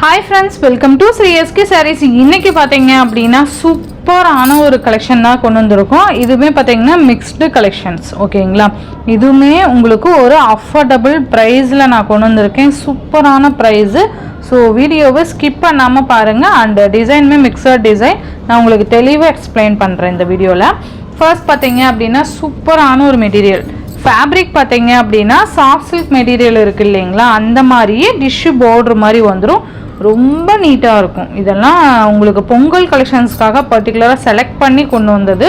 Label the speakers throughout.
Speaker 1: Hi friends, welcome to SK Sarees. இன்னைக்கு பாத்தீங்க அப்படினா சூப்பரான ஒரு கலெக்ஷன் தான் கொண்டு வந்திருக்கோம். இதுமே பாத்தீங்கன்னா mixed collections. ஓகேங்களா? இதுமே உங்களுக்கு ஒரு affordable priceல நான் கொண்டு வந்திருக்கேன். சூப்பரான price. So வீடியோவை ஸ்கிப் பண்ணாம பாருங்க. and டிசைனுமே mixed design. நான் உங்களுக்கு தெளிவா explain பண்றேன் இந்த வீடியோல. First பாத்தீங்க அப்படினா சூப்பரான ஒரு மெட்டீரியல். ஃபேப்ரிக் பாத்தீங்க அப்படினா சாஃப்ட் சில்க் மெட்டீரியல் இருக்கு இல்லைங்களா, அந்த மாதிரியே டிஷ்யூ பார்டர் மாதிரி வந்துடும். ரொம்ப நீட்டாக இருக்கும். இதெல்லாம் உங்களுக்கு பொங்கல் கலெக்ஷன்ஸ்க்காக பர்டிகுலராக செலக்ட் பண்ணி கொண்டு வந்தது.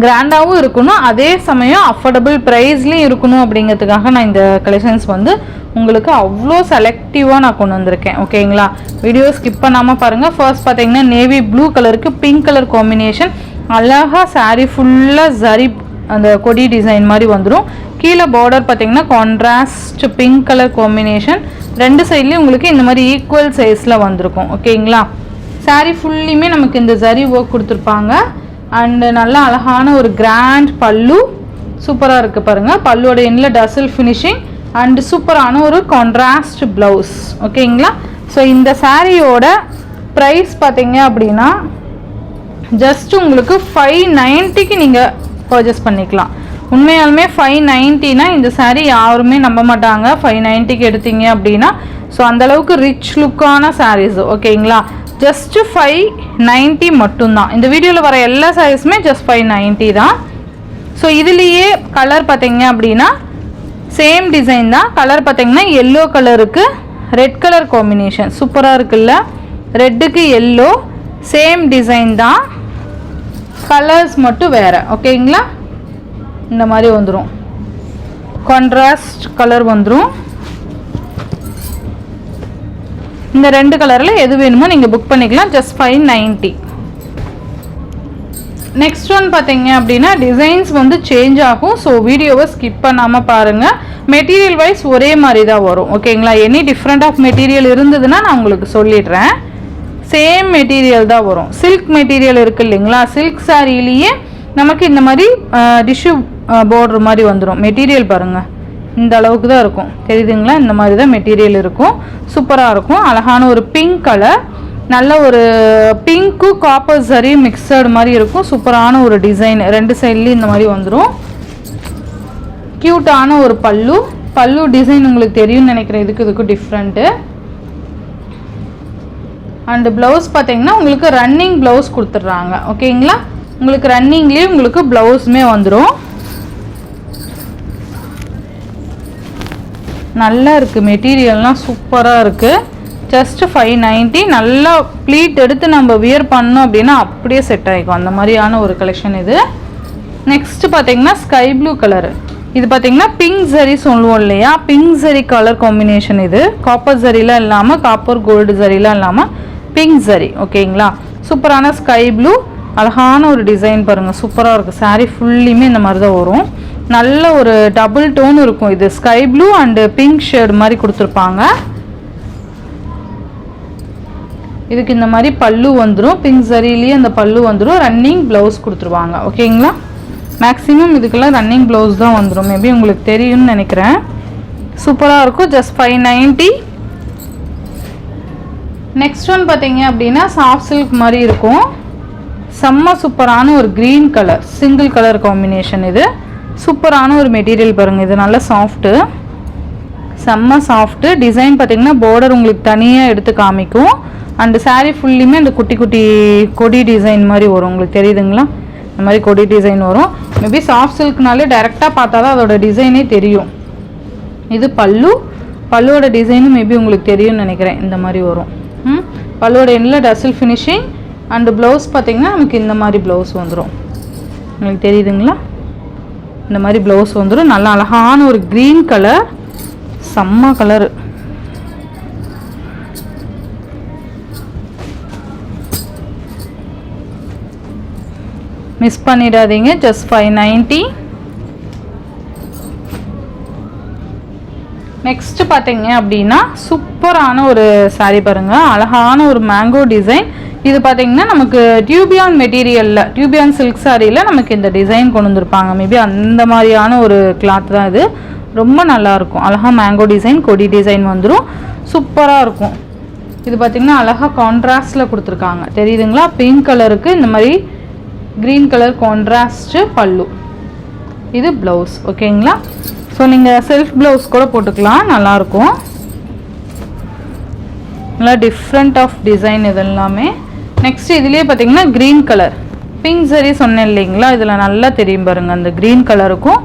Speaker 1: கிராண்டாகவும் இருக்கணும், அதே சமயம் அஃபோர்டபுள் ப்ரைஸ்லேயும் இருக்கணும் அப்படிங்கிறதுக்காக நான் இந்த கலெக்ஷன்ஸ் வந்து உங்களுக்கு அவ்வளோ செலக்டிவாக நான் கொண்டு வந்திருக்கேன். ஓகேங்களா, வீடியோ ஸ்கிப் பண்ணாமல் பாருங்கள். ஃபர்ஸ்ட் பார்த்தீங்கன்னா நேவி ப்ளூ கலருக்கு பிங்க் கலர் காம்பினேஷன். அழகாக சாரீ ஃபுல்லாக ஜரி அந்த கொடி டிசைன் மாதிரி வந்துடும். கீழே பார்டர் பார்த்தீங்கன்னா கான்ட்ராஸ்ட் பிங்க் கலர் காம்பினேஷன். ரெண்டு சைட்லேயும் உங்களுக்கு இந்த மாதிரி ஈக்குவல் சைஸில் வந்திருக்கும். ஓகேங்களா, சாரீ ஃபுல்லியுமே நமக்கு இந்த ஜரி ஒர்க் கொடுத்துருப்பாங்க. அண்டு நல்லா அழகான ஒரு கிராண்ட் பல்லு சூப்பராக இருக்குது பாருங்கள். பல்லுவோட எண்ணில் டசல் ஃபினிஷிங் அண்டு சூப்பரான ஒரு கான்ட்ராஸ்ட் ப்ளவுஸ். ஓகேங்களா, ஸோ இந்த சாரியோட ப்ரைஸ் பார்த்தீங்க அப்படின்னா ஜஸ்ட் உங்களுக்கு 590க்கு நீங்கள் பர்ச்சேஸ் பண்ணிக்கலாம். உண்மையாலுமே 590னா இந்த சாரீ யாருமே நம்ப மாட்டாங்க 590க்கு எடுத்தீங்க அப்படின்னா. ஸோ அந்தளவுக்கு ரிச் லுக்கான சாரீஸ். ஓகேங்களா, ஜஸ்ட்டு 590 மட்டும்தான். இந்த வீடியோவில் வர எல்லா சாரீஸுமே ஜஸ்ட் 590 தான். ஸோ இதுலேயே கலர் பார்த்தீங்க அப்படின்னா சேம் டிசைன் தான். கலர் பார்த்தீங்கன்னா எல்லோ கலருக்கு ரெட் கலர் காம்பினேஷன் சூப்பராக இருக்குல்ல. ரெட்டுக்கு எல்லோ சேம் டிசைன் தான், கலர்ஸ் மட்டும் வேறு. ஓகேங்களா, இந்த மாதிரி வந்துடும், கான்ட்ராஸ்ட் கலர் வந்துடும். இந்த ரெண்டு கலரில் எது வேணுமோ நீங்கள் புக் பண்ணிக்கலாம். ஜஸ்ட் 590. நெக்ஸ்ட் ஒன் பார்த்தீங்க அப்படின்னா டிசைன்ஸ் வந்து சேஞ்ச் ஆகும். ஸோ வீடியோவை ஸ்கிப் பண்ணாமல் பாருங்கள். மெட்டீரியல் வைஸ் ஒரே மாதிரி தான் வரும். ஓகேங்களா, எனி டிஃப்ரெண்ட் ஆஃப் மெட்டீரியல் இருந்ததுன்னா நான் உங்களுக்கு சொல்லிடுறேன். சேம் மெட்டீரியல் தான் வரும். சில்க் மெட்டீரியல் இருக்குது இல்லைங்களா, சில்க் சாரிலேயே நமக்கு இந்த மாதிரி டிஷ்யூ பார்டர் மாதிரி வந்துடும். மெட்டீரியல் பாருங்கள், இந்த அளவுக்கு தான் இருக்கும், தெரியுதுங்களா? இந்த மாதிரி தான் மெட்டீரியல் இருக்கும். சூப்பராக இருக்கும். அழகான ஒரு பிங்க் கலர், நல்ல ஒரு பிங்க்கு காப்பர் சரி மிக்சடு மாதிரி இருக்கும். சூப்பரான ஒரு டிசைன், ரெண்டு சைட்லேயும் இந்த மாதிரி வந்துடும். க்யூட்டான ஒரு பல்லு. பல்லு டிசைன் உங்களுக்கு தெரியும்னு நினைக்கிறேன். இதுக்கு டிஃப்ரெண்ட்டு. அண்டு ப்ளவுஸ் பார்த்தீங்கன்னா உங்களுக்கு ரன்னிங் ப்ளவுஸ் கொடுத்துட்றாங்க. ஓகேங்களா, உங்களுக்கு ரன்னிங்லேயே உங்களுக்கு ப்ளவுஸுமே வந்துடும். நல்லா இருக்குது, மெட்டீரியல்லாம் சூப்பராக இருக்குது. ஜஸ்ட்டு 590. நல்லா ப்ளீட் எடுத்து நம்ம வியர் பண்ணோம் அப்படின்னா அப்படியே செட் ஆகிக்கும். அந்த மாதிரியான ஒரு கலெக்ஷன் இது. நெக்ஸ்ட்டு பார்த்தீங்கன்னா ஸ்கை ப்ளூ கலரு. இது பார்த்தீங்கன்னா பிங்க் ஜரி சொல்லுவோம் இல்லையா, பிங்க் ஜரி கலர் காம்பினேஷன். இது காப்பர் ஜரிலாம் இல்லாமல், காப்பர் கோல்டு ஜரிலாம் இல்லாமல் பிங்க் ஜரி. ஓகேங்களா, சூப்பரான ஸ்கை ப்ளூ. அழகான ஒரு டிசைன் பாருங்கள், சூப்பராக இருக்குது. சாரீ ஃபுல்லியுமே இந்த மாதிரி தான் வரும். நல்ல ஒரு டபுள் டோன் இருக்கும். இது sky blue and pink shade மாதிரி கொடுத்துருப்பாங்க. இதுக்கு இந்த மாதிரி பல்லு வந்துடும். பிங்க் ஜரிலேயே அந்த பல்லு வந்துடும். ரன்னிங் ப்ளவுஸ் கொடுத்துருவாங்க. ஓகேங்களா, மேக்ஸிமம் இதுக்கெல்லாம் ரன்னிங் ப்ளவுஸ் தான் வந்துடும். மேபி உங்களுக்கு தெரியும்னு நினைக்கிறேன். சூப்பராக இருக்கும். ஜஸ்ட் 590. நெக்ஸ்ட் ஒன் பார்த்தீங்க அப்படின்னா சாஃப்ட் சில்க் மாதிரி இருக்கும். செம்ம சூப்பரான ஒரு green colour single colour combination. இது சூப்பரான ஒரு மெட்டீரியல் பாருங்கள். இது நல்ல சாஃப்ட்டு, செம்ம சாஃப்ட்டு. டிசைன் பார்த்தீங்கன்னா பார்டர் உங்களுக்கு தனியாக எடுத்து காமிக்கும். அண்டு சாரீ ஃபுல்லியுமே இந்த குட்டி குட்டி கொடி டிசைன் மாதிரி வரும். உங்களுக்கு தெரியுதுங்களா, இந்த மாதிரி கொடி டிசைன் வரும். மேபி சாஃப்ட் சில்க்னாலே டைரெக்டாக பார்த்தா தான் அதோட டிசைனே தெரியும். இது பல்லு. பல்லுவோட டிசைனும் மேபி உங்களுக்கு தெரியும்னு நினைக்கிறேன். இந்த மாதிரி வரும். பல்லுவோட எண்ணில் டசல் ஃபினிஷிங். அண்டு ப்ளவுஸ் பார்த்தீங்கன்னா நமக்கு இந்த மாதிரி ப்ளவுஸ் வந்துடும். உங்களுக்கு தெரியுதுங்களா, இந்த மாதிரி ப்ளவுஸ் வந்துடும். நல்லா அழகான ஒரு க்ரீன் கலர், செம்ம கலரு. மிஸ் பண்ணிடாதீங்க. ஜஸ்ட் 590. நெக்ஸ்ட் பார்த்தீங்க அப்படின்னா சூப்பரான ஒரு சாரீ பாருங்கள். அழகான ஒரு மேங்கோ டிசைன். இது பார்த்தீங்கன்னா நமக்கு டியூபியான் மெட்டீரியலில், டியூபியான் சில்க் சாரியில் நமக்கு இந்த டிசைன் கொண்டு வந்திருப்பாங்க. மேபி அந்த மாதிரியான ஒரு கிளாத் தான் இது. ரொம்ப நல்லாயிருக்கும். அழகாக மேங்கோ டிசைன் கொடி டிசைன் வந்துடும். சூப்பராக இருக்கும். இது பார்த்திங்கன்னா அழகாக கான்ட்ராஸ்டில் கொடுத்துருக்காங்க, தெரியுதுங்களா? பிங்க் கலருக்கு இந்த மாதிரி க்ரீன் கலர் கான்ட்ராஸ்ட்டு பல்லு. இது ப்ளவுஸ். ஓகேங்களா? ஸோ நீங்கள் செல்ஃப் ப்ளவுஸ் கூட போட்டுக்கலாம், நல்லாயிருக்கும். நல்லா டிஃப்ரெண்ட் ஆஃப் டிசைன் இது எல்லாமே. நெக்ஸ்ட் இதுலேயே பார்த்தீங்கன்னா க்ரீன் கலர் பிங்க் சரி சொன்னேன் இல்லைங்களா, இதில் நல்லா தெரியும் பாருங்கள். அந்த க்ரீன் கலருக்கும்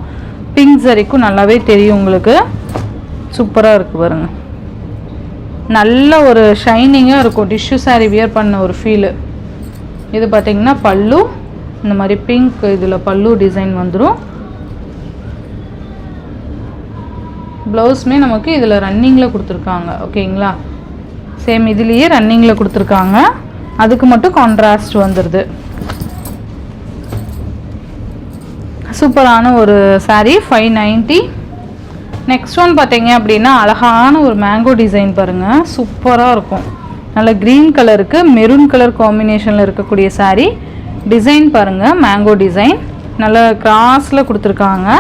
Speaker 1: பிங்க் சரிக்கும் நல்லாவே தெரியும் உங்களுக்கு. சூப்பராக இருக்குது பாருங்கள். நல்ல ஒரு ஷைனிங்காக இருக்கும், டிஷ்யூ சாரீ வியர் பண்ண ஒரு ஃபீலு. இது பார்த்திங்கன்னா பல்லு, இந்த மாதிரி பிங்க் இதில் பல்லு டிசைன் வந்துடும். ப்ளவுஸுமே நமக்கு இதில் ரன்னிங்கில் கொடுத்துருக்காங்க. ஓகேங்களா? சேம் இதுலேயே ரன்னிங்கில் கொடுத்துருக்காங்க, அதுக்கு மட்டும் கான்ட்ராஸ்ட் வந்துடுது. சூப்பரான ஒரு சாரீ, 590. நெக்ஸ்ட் ஒன் பார்த்தீங்க அப்படின்னா அழகான ஒரு மேங்கோ டிசைன் பாருங்கள், சூப்பராக இருக்கும். நல்ல க்ரீன் கலருக்கு மெரூன் கலர் காம்பினேஷனில் இருக்கக்கூடிய சாரீ. டிசைன் பாருங்கள், மேங்கோ டிசைன் நல்ல கிராஸில் கொடுத்துருக்காங்க.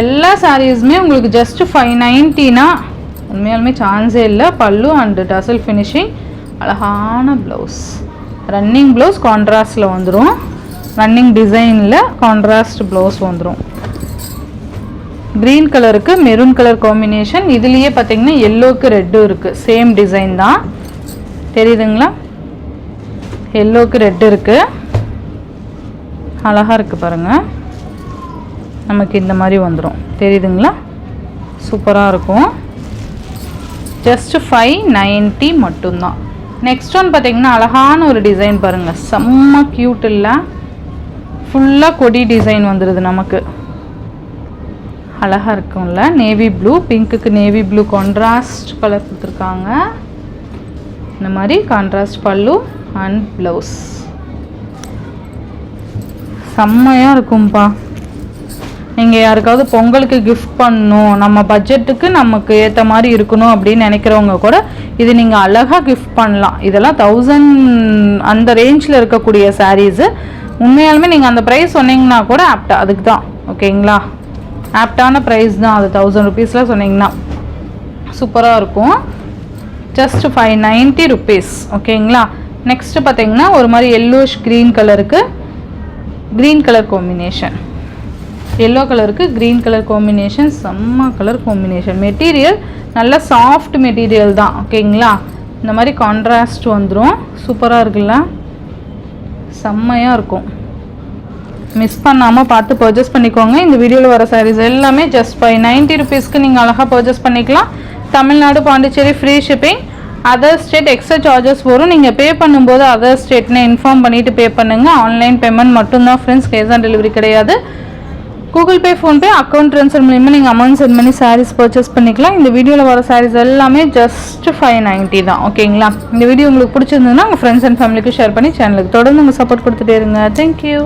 Speaker 1: எல்லா சாரீஸுமே உங்களுக்கு ஜஸ்ட் 590னா உண்மையாலுமே சான்ஸே இல்லை. பல்லு அண்டு டசல் ஃபினிஷிங், அழகான ப்ளவுஸ், ரன்னிங் ப்ளவுஸ் கான்ட்ராஸ்டில் வந்துடும். ரன்னிங் டிசைனில் கான்ட்ராஸ்ட் ப்ளவுஸ் வந்துடும். க்ரீன் கலருக்கு மெரூன் கலர் காம்பினேஷன். இதுலேயே பார்த்தீங்கன்னா எல்லோக்கு ரெட்டும் இருக்குது, சேம் டிசைன் தான், தெரியுதுங்களா? எல்லோக்கு ரெட் இருக்குது, அழகாக இருக்குது பாருங்கள். நமக்கு இந்த மாதிரி வந்துடும், தெரியுதுங்களா? சூப்பராக இருக்கும். ஜஸ்ட் 590 மட்டும்தான். நெக்ஸ்ட் ஒன் பார்த்தீங்கன்னா அழகான ஒரு டிசைன் பாருங்கள், செம்ம க்யூட் இல்லை? ஃபுல்லாக கொடி டிசைன் வந்துடுது நமக்கு, அழகாக இருக்கும்ல? நேவி ப்ளூ, பிங்க்குக்கு நேவி ப்ளூ கான்ட்ராஸ்ட் கலர் கொடுத்துருக்காங்க. இந்த மாதிரி கான்ட்ராஸ்ட் பல்லு அண்ட் ப்ளவுஸ், செம்மையாக இருக்கும்பா. நீங்கள் யாருக்காவது பொங்கலுக்கு கிஃப்ட் பண்ணணும், நம்ம பட்ஜெட்டுக்கு நமக்கு ஏற்ற மாதிரி இருக்கணும் அப்படின்னு நினைக்கிறவங்க கூட இது நீங்கள் அழகாக கிஃப்ட் பண்ணலாம். இதெல்லாம் 1000 அந்த ரேஞ்சில் இருக்கக்கூடிய சாரீஸு. உண்மையாலுமே நீங்கள் அந்த ப்ரைஸ் சொன்னீங்கன்னா கூட ஆப்டா, அதுக்கு தான். ஓகேங்களா? ஆப்டான ப்ரைஸ் தான் அது, 1000 ருபீஸில் சொன்னீங்கன்னா. சூப்பராக இருக்கும். Just 590 rupees. ஓகேங்களா? நெக்ஸ்ட்டு பார்த்தீங்கன்னா ஒரு மாதிரி எல்லோஷ் க்ரீன் கலருக்கு க்ரீன் கலர் காம்பினேஷன், எல்லோ கலருக்கு க்ரீன் கலர் காம்பினேஷன், செம்ம கலர் காம்பினேஷன். மெட்டீரியல் நல்ல சாஃப்ட் மெட்டீரியல் தான். ஓகேங்களா? இந்த மாதிரி கான்ட்ராஸ்ட் வந்துடும். சூப்பராக இருக்குல்ல? செம்மையாக இருக்கும். மிஸ் பண்ணாமல் பார்த்து பர்ச்சேஸ் பண்ணிக்கோங்க. இந்த வீடியோவில் வர சாரீஸ் எல்லாமே ஜஸ்ட் 590 ருபீஸ்க்கு நீங்கள் அழகாக பர்ச்சேஸ் பண்ணிக்கலாம். Tamil Nadu, Pondicherry free shipping. Other state extra charges வரும். நீங்கள் பே பண்ணும்போது அதர் ஸ்டேட்னு இன்ஃபார்ம் பண்ணிவிட்டு பே பண்ணுங்கள். ஆன்லைன் பேமெண்ட் மட்டும்தான் ஃப்ரெண்ட்ஸ், கேஷ் ஆன் டெலிவரி கிடையாது. Google Pay, PhonePe, account transfer மூலிமா நீங்கள் அமௌண்ட் சென்ட் பண்ணி சாரீஸ் பர்ச்சேஸ் பண்ணிக்கலாம். இந்த வீடியோவில் வர சாரீஸ் எல்லாமே ஜஸ்ட் 590 தான். ஓகேங்களா? இந்த வீடியோ உங்களுக்கு பிடிச்சிருந்ததுன்னா உங்கள் ஃப்ரெண்ட்ஸ் அண்ட் ஃபேமிலிக்கு ஷேர் பண்ணி சேனலுக்கு தொடர்ந்து உங்கள் சப்போர்ட் கொடுத்துட்டே இருங்க. தேங்க்யூ.